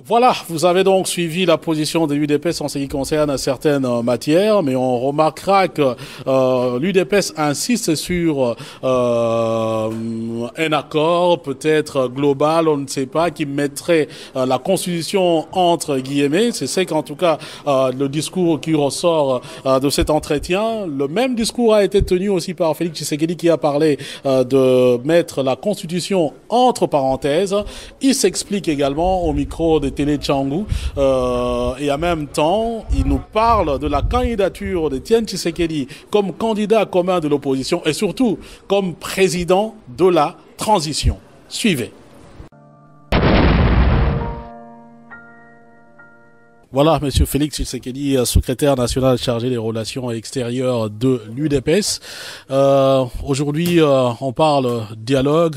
Voilà, vous avez donc suivi la position de l'UDPS en ce qui concerne certaines matières, mais on remarquera que l'UDPS insiste sur un accord peut-être global, on ne sait pas, qui mettrait la Constitution entre guillemets. C'est ce qu'en tout cas le discours qui ressort de cet entretien. Le même discours a été tenu aussi par Félix Tshisekedi qui a parlé de mettre la Constitution entre parenthèses. Il s'explique également au micro de Télé Tchangou et en même temps, il nous parle de la candidature d'Étienne Tshisekedi comme candidat commun de l'opposition et surtout comme président de la transition. Suivez. Voilà, Monsieur Félix Tshisekedi, secrétaire national chargé des relations extérieures de l'UDPS. Aujourd'hui, on parle dialogue,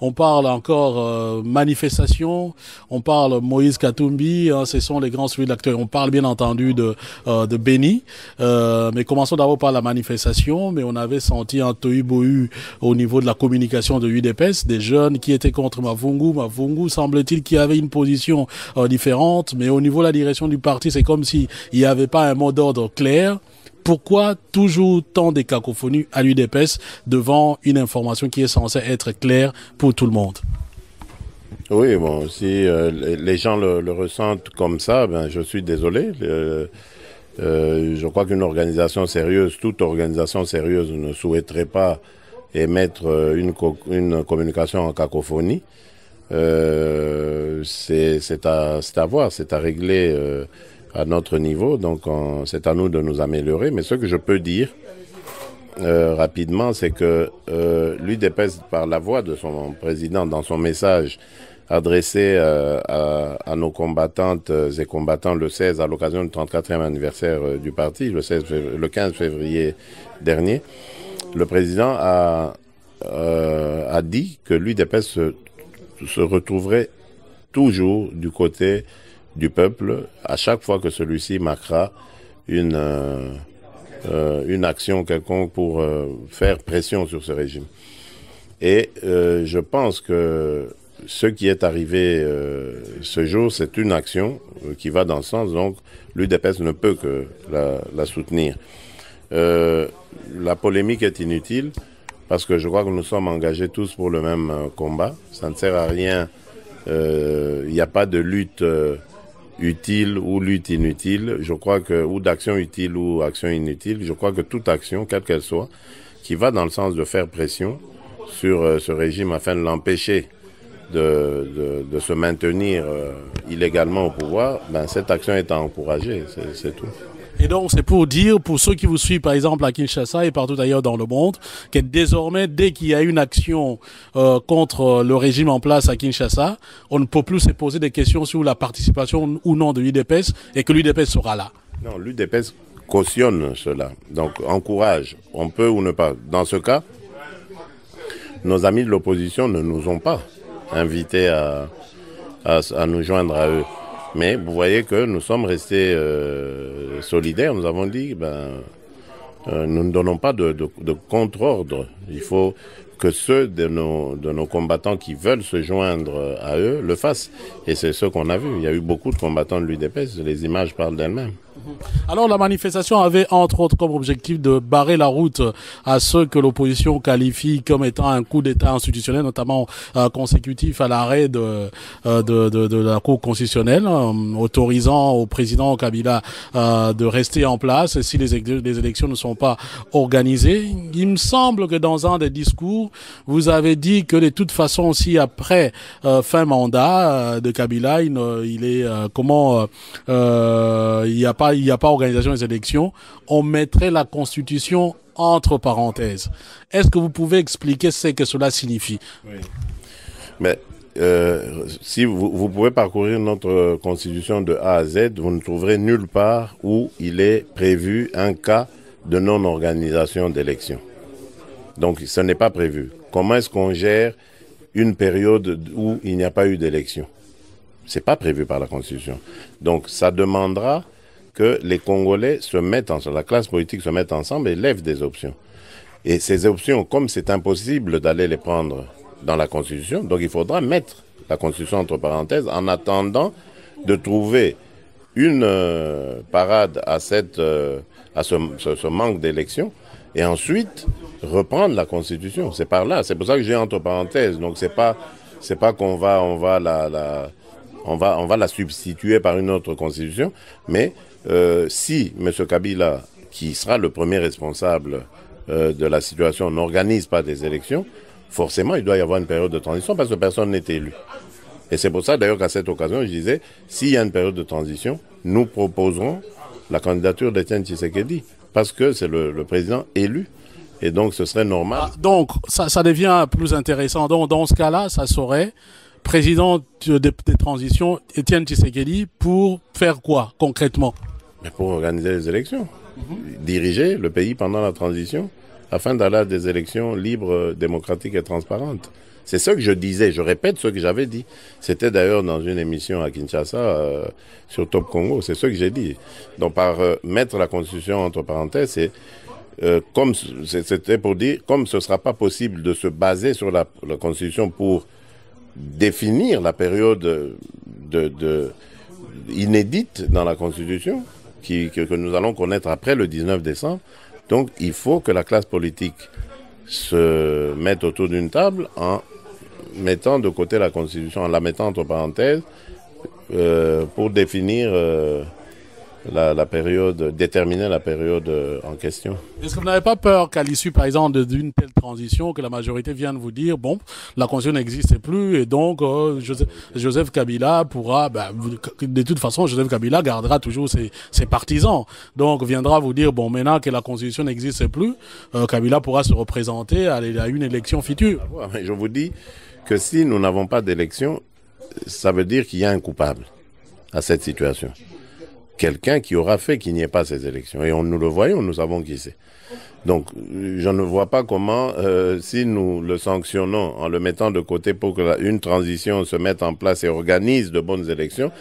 on parle encore manifestation, on parle Moïse Katumbi, ce sont les grands sujets de l'actualité. On parle bien entendu de Béni, mais commençons d'abord par la manifestation. Mais on avait senti un tohu-bohu au niveau de la communication de l'UDPS, des jeunes qui étaient contre Mavungu. Mavungu, semble-t-il, qui avait une position différente, mais au niveau de la direction du parti, c'est comme s'il n'y avait pas un mot d'ordre clair. Pourquoi toujours tant de cacophonies à l'UDPS devant une information qui est censée être claire pour tout le monde? Oui, bon, si les gens le ressentent comme ça, ben, je suis désolé. Je crois qu'une organisation sérieuse, toute organisation sérieuse ne souhaiterait pas émettre une communication en cacophonie. C'est à voir, c'est à régler à notre niveau, donc c'est à nous de nous améliorer. Mais ce que je peux dire rapidement, c'est que l'UDPS, par la voix de son président, dans son message adressé à nos combattantes et combattants le 16, à l'occasion du 34e anniversaire du parti, le 15 février dernier, le président a dit que l'UDPS se retrouverait toujours du côté du peuple à chaque fois que celui-ci marquera une action quelconque pour faire pression sur ce régime. Et je pense que ce qui est arrivé ce jour, c'est une action qui va dans ce sens, donc l'UDPS ne peut que la soutenir. La polémique est inutile, parce que je crois que nous sommes engagés tous pour le même combat. Ça ne sert à rien. Il n'y a pas de lutte utile ou lutte inutile. Je crois que, ou d'action utile ou action inutile. Je crois que toute action, quelle qu'elle soit, qui va dans le sens de faire pression sur ce régime afin de l'empêcher de se maintenir illégalement au pouvoir, ben, cette action est à encourager. C'est tout. Et donc, c'est pour dire, pour ceux qui vous suivent, par exemple, à Kinshasa et partout ailleurs dans le monde, que désormais, dès qu'il y a une action contre le régime en place à Kinshasa, on ne peut plus se poser des questions sur la participation ou non de l'UDPS et que l'UDPS sera là. Non, l'UDPS cautionne cela, donc encourage. On peut ou ne pas. Dans ce cas, nos amis de l'opposition ne nous ont pas invités à nous joindre à eux. Mais vous voyez que nous sommes restés solidaires. Nous avons dit, nous ne donnons pas de contre-ordre. Il faut que ceux de nos combattants qui veulent se joindre à eux le fassent. Et c'est ce qu'on a vu. Il y a eu beaucoup de combattants de l'UDPS. Les images parlent d'elles-mêmes. Alors la manifestation avait entre autres comme objectif de barrer la route à ceux que l'opposition qualifie comme étant un coup d'État institutionnel, notamment consécutif à l'arrêt de la Cour constitutionnelle, autorisant au président Kabila de rester en place si les élections ne sont pas organisées. Il me semble que dans un des discours, vous avez dit que de toute façon aussi après fin mandat de Kabila, il n'y a pas organisation des élections, on mettrait la Constitution entre parenthèses. Est-ce que vous pouvez expliquer ce que cela signifie? Oui. Mais si vous pouvez parcourir notre Constitution de A à Z, vous ne trouverez nulle part où il est prévu un cas de non-organisation d'élections. Donc ce n'est pas prévu. Comment est-ce qu'on gère une période où il n'y a pas eu d'élection? C'est pas prévu par la Constitution. Donc ça demandera que les Congolais se mettent ensemble, la classe politique se mette ensemble et lève des options. Et ces options, comme c'est impossible d'aller les prendre dans la Constitution, donc il faudra mettre la Constitution entre parenthèses en attendant de trouver une parade à, ce manque d'élections et ensuite reprendre la Constitution. C'est par là. C'est pour ça que j'ai entre parenthèses. Donc c'est pas qu'on va la substituer par une autre Constitution, mais si M. Kabila, qui sera le premier responsable de la situation, n'organise pas des élections, forcément il doit y avoir une période de transition parce que personne n'est élu. Et c'est pour ça d'ailleurs qu'à cette occasion, je disais, s'il y a une période de transition, nous proposerons la candidature d'Étienne Tshisekedi, parce que c'est le président élu, et donc ce serait normal. Ah, donc ça devient plus intéressant. Donc dans ce cas-là, ça serait président des transitions, Étienne Tshisekedi, pour faire quoi concrètement? Mais pour organiser les élections, diriger le pays pendant la transition, afin d'aller à des élections libres, démocratiques et transparentes. C'est ce que je disais, je répète ce que j'avais dit. C'était d'ailleurs dans une émission à Kinshasa sur Top Congo, c'est ce que j'ai dit. Donc par mettre la Constitution entre parenthèses, c'était pour dire, comme ce ne sera pas possible de se baser sur la Constitution pour définir la période inédite dans la Constitution, que nous allons connaître après le 19 décembre, donc il faut que la classe politique se mette autour d'une table en mettant de côté la Constitution, en la mettant entre parenthèses, pour définir la période, déterminer la période en question. Est-ce que vous n'avez pas peur qu'à l'issue, par exemple, d'une telle transition, que la majorité vienne vous dire, bon, la Constitution n'existe plus et donc Joseph Kabila pourra, de toute façon, Joseph Kabila gardera toujours ses partisans. Donc, viendra vous dire, bon, maintenant que la Constitution n'existe plus, Kabila pourra se représenter à une élection future. Je vous dis que si nous n'avons pas d'élection, ça veut dire qu'il y a un coupable à cette situation. Quelqu'un qui aura fait qu'il n'y ait pas ces élections. Et nous le voyons, nous savons qui c'est. Donc, je ne vois pas comment, si nous le sanctionnons en le mettant de côté pour qu'une transition se mette en place et organise de bonnes élections,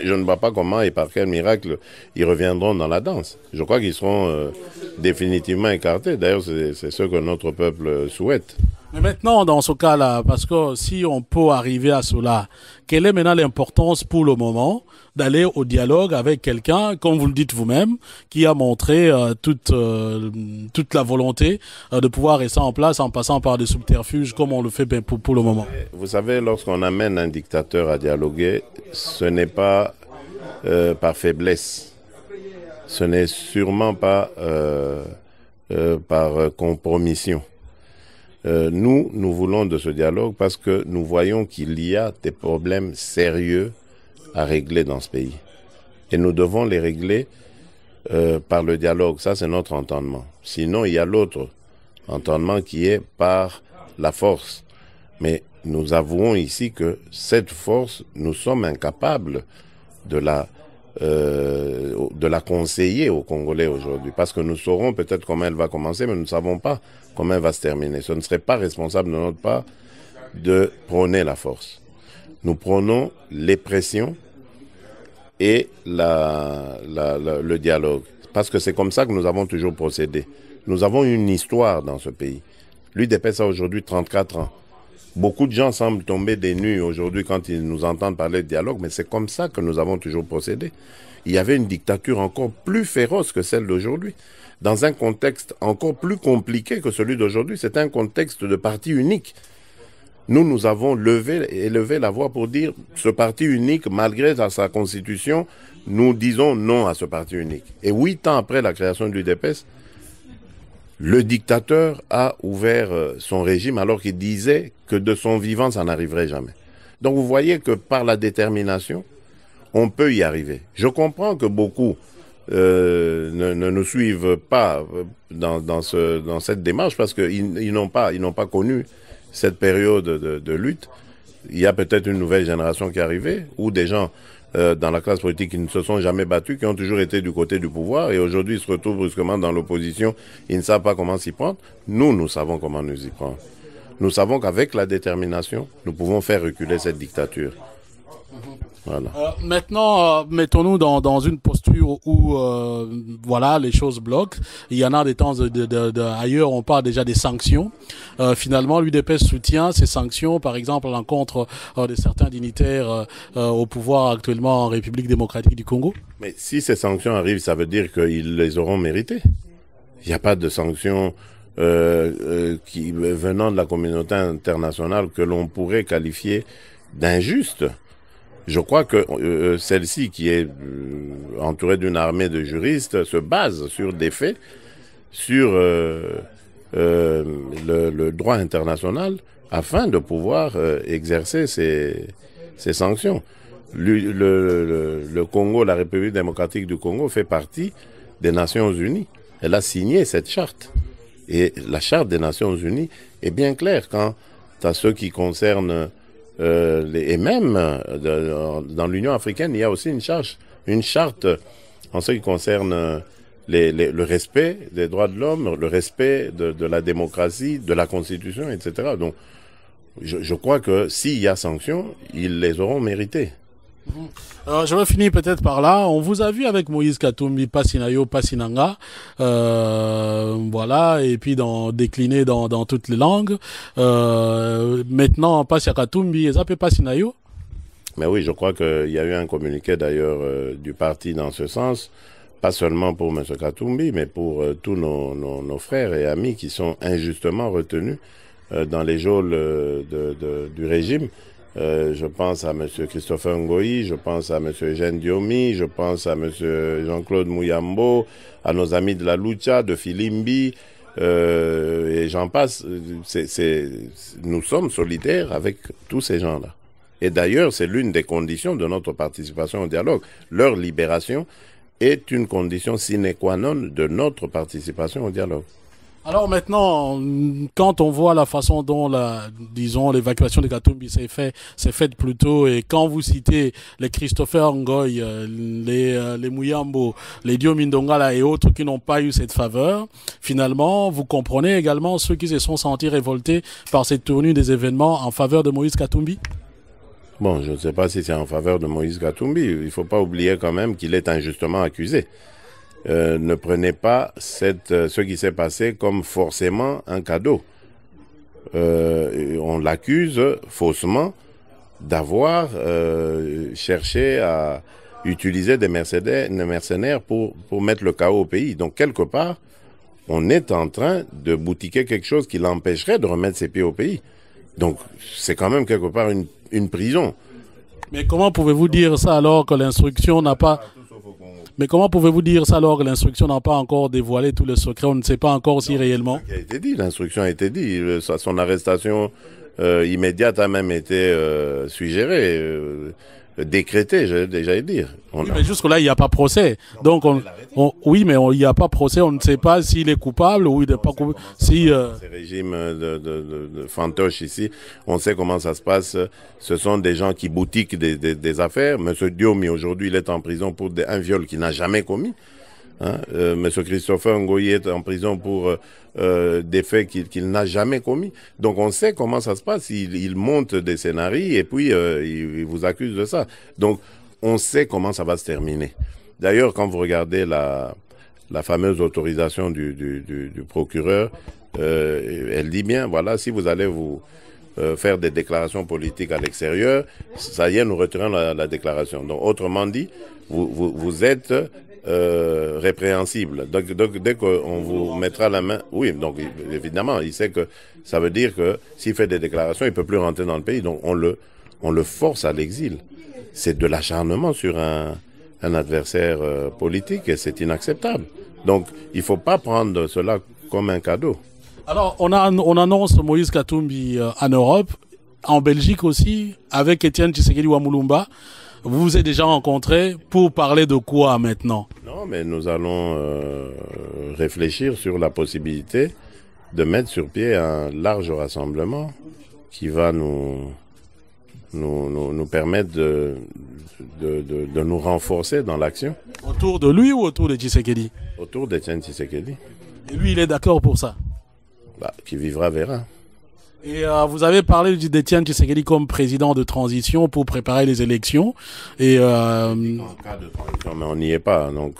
je ne vois pas comment et par quel miracle ils reviendront dans la danse. Je crois qu'ils seront définitivement écartés. D'ailleurs, c'est ce que notre peuple souhaite. Mais maintenant, dans ce cas-là, parce que si on peut arriver à cela, quelle est maintenant l'importance pour le moment d'aller au dialogue avec quelqu'un, comme vous le dites vous-même, qui a montré toute la volonté de pouvoir rester en place en passant par des subterfuges comme on le fait pour le moment? Vous savez, lorsqu'on amène un dictateur à dialoguer, ce n'est pas par faiblesse. Ce n'est sûrement pas par compromission. Nous voulons de ce dialogue parce que nous voyons qu'il y a des problèmes sérieux à régler dans ce pays. Et nous devons les régler par le dialogue. Ça, c'est notre entendement. Sinon, il y a l'autre entendement qui est par la force. Mais nous avouons ici que cette force, nous sommes incapables de la conseiller aux Congolais aujourd'hui. Parce que nous saurons peut-être comment elle va commencer, mais nous ne savons pas comment elle va se terminer. Ce ne serait pas responsable de notre part de prôner la force. Nous prônons les pressions et le dialogue. Parce que c'est comme ça que nous avons toujours procédé. Nous avons une histoire dans ce pays. L'UDPS a aujourd'hui 34 ans. Beaucoup de gens semblent tomber des nues aujourd'hui quand ils nous entendent parler de dialogue, mais c'est comme ça que nous avons toujours procédé. Il y avait une dictature encore plus féroce que celle d'aujourd'hui, dans un contexte encore plus compliqué que celui d'aujourd'hui. C'est un contexte de parti unique. Nous avons élevé la voix pour dire ce parti unique, malgré sa constitution, nous disons non à ce parti unique. Et 8 ans après la création de l'UDPS, le dictateur a ouvert son régime alors qu'il disait que de son vivant, ça n'arriverait jamais. Donc vous voyez que par la détermination, on peut y arriver. Je comprends que beaucoup ne nous suivent pas dans cette démarche parce qu'ils n'ont pas connu cette période de lutte. Il y a peut-être une nouvelle génération qui est arrivée ou des gens dans la classe politique qui ne se sont jamais battus, qui ont toujours été du côté du pouvoir et aujourd'hui ils se retrouvent brusquement dans l'opposition, ils ne savent pas comment s'y prendre. Nous savons comment nous y prendre. Nous savons qu'avec la détermination, nous pouvons faire reculer cette dictature. Voilà. Maintenant, mettons-nous dans une posture où voilà, les choses bloquent. Il y en a des temps ailleurs, on parle déjà des sanctions. Finalement, l'UDPS soutient ces sanctions, par exemple à l'encontre de certains dignitaires au pouvoir actuellement en République démocratique du Congo. Mais si ces sanctions arrivent, ça veut dire qu'ils les auront méritées. Il n'y a pas de sanctions venant de la communauté internationale que l'on pourrait qualifier d'injustes. Je crois que celle-ci, qui est entourée d'une armée de juristes, se base sur des faits, sur le droit international, afin de pouvoir exercer ces sanctions. Le Congo, la République démocratique du Congo, fait partie des Nations Unies. Elle a signé cette charte. Et la charte des Nations Unies est bien claire quant à ce qui concerne et même dans l'Union africaine, il y a aussi une charte en ce qui concerne le respect des droits de l'homme, le respect de la démocratie, de la Constitution, etc. Donc, je crois que s'il y a sanctions, ils les auront méritées. Je vais finir peut-être par là. On vous a vu avec Moïse Katumbi, Passinayo, Passinanga, voilà, et puis décliné dans toutes les langues. Maintenant, Passia Katumbi, et ça peut Passinayo. Mais oui, je crois qu'il y a eu un communiqué d'ailleurs du parti dans ce sens, pas seulement pour M. Katumbi, mais pour tous nos frères et amis qui sont injustement retenus dans les geôles du régime. Je pense à M. Christopher Ngoyi, je pense à M. Eugène Diomi, je pense à M. Jean-Claude Mouyambo, à nos amis de la Lucha, de Filimbi, et j'en passe. Nous sommes solidaires avec tous ces gens-là. Et d'ailleurs, c'est l'une des conditions de notre participation au dialogue. Leur libération est une condition sine qua non de notre participation au dialogue. Alors maintenant, quand on voit la façon dont l'évacuation de Katumbi s'est faite plus tôt, et quand vous citez les Christopher Ngoy, les Mouyambo, les Diomi Ndongala et autres qui n'ont pas eu cette faveur, finalement, vous comprenez également ceux qui se sont sentis révoltés par cette tournure des événements en faveur de Moïse Katumbi? Bon, je ne sais pas si c'est en faveur de Moïse Katumbi. Il ne faut pas oublier quand même qu'il est injustement accusé. Ne prenez pas ce qui s'est passé comme forcément un cadeau. On l'accuse faussement d'avoir cherché à utiliser des mercenaires pour mettre le chaos au pays. Donc quelque part, on est en train de boutiquer quelque chose qui l'empêcherait de remettre ses pieds au pays. Donc c'est quand même quelque part une prison. Mais comment pouvez-vous dire ça alors que l'instruction n'a pas... Mais comment pouvez-vous dire ça alors que l'instruction n'a pas encore dévoilé tous les secrets? On ne sait pas encore si réellement... Ce qui a été dit, l'instruction a été dit. Son arrestation immédiate a même été suggérée, décrétée, j'ai déjà dire. Oui, mais jusque-là, il n'y a pas procès. Donc, oui, mais il n'y a pas procès. On ne sait pas s'il est coupable ou il n'est pas coupable. Ces régimes de fantoches ici, on sait comment ça se passe. Ce sont des gens qui boutiquent des affaires. Monsieur Diomi, aujourd'hui, il est en prison pour un viol qu'il n'a jamais commis. Hein? Monsieur Christopher Ngoyi est en prison pour des faits qu'il n'a jamais commis. Donc on sait comment ça se passe. Il monte des scénarios et puis il vous accuse de ça. Donc on sait comment ça va se terminer. D'ailleurs, quand vous regardez la fameuse autorisation du procureur, elle dit bien, voilà, si vous allez vous faire des déclarations politiques à l'extérieur, ça y est, nous retirons la déclaration. Donc autrement dit, vous êtes répréhensible. Donc dès qu'on vous mettra la main, oui, donc évidemment, il sait que ça veut dire que s'il fait des déclarations, il peut plus rentrer dans le pays. Donc on le force à l'exil. C'est de l'acharnement sur un adversaire politique et c'est inacceptable. Donc il faut pas prendre cela comme un cadeau. Alors on annonce Moïse Katumbi en Europe, en Belgique aussi, avec Etienne Tshisekedi Wamulumba. Vous vous êtes déjà rencontrés pour parler de quoi maintenant? Non, mais nous allons réfléchir sur la possibilité de mettre sur pied un large rassemblement qui va nous permettre de nous renforcer dans l'action. Autour de lui ou autour de Tshisekedi? Autour d'Etienne Tshisekedi. Et lui, il est d'accord pour ça? Qui vivra verra. Et vous avez parlé d'Étienne Tshisekedi comme président de transition pour préparer les élections. Et En cas de transition, mais on n'y est pas. Donc,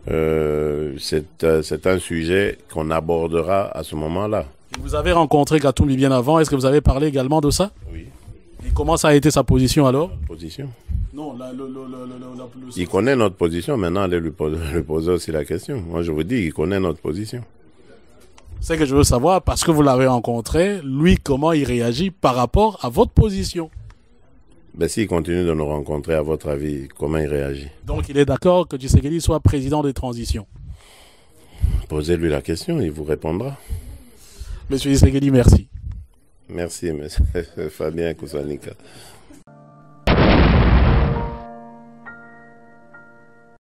c'est un sujet qu'on abordera à ce moment-là. vous avez rencontré Katumbi bien avant. Est-ce que vous avez parlé également de ça? Oui. Et comment ça a été sa position alors? Position. Non, Il connaît notre position. Maintenant, allez lui poser aussi la question. Moi, je vous dis, il connaît notre position. C'est que je veux savoir, parce que vous l'avez rencontré, lui, comment il réagit par rapport à votre position. Ben, s'il continue de nous rencontrer, à votre avis, comment il réagit? Donc, il est d'accord que Tshisekedi soit président de transition. Posez-lui la question, il vous répondra. Monsieur Tshisekedi, merci. Merci, monsieur Fabien Koussanika.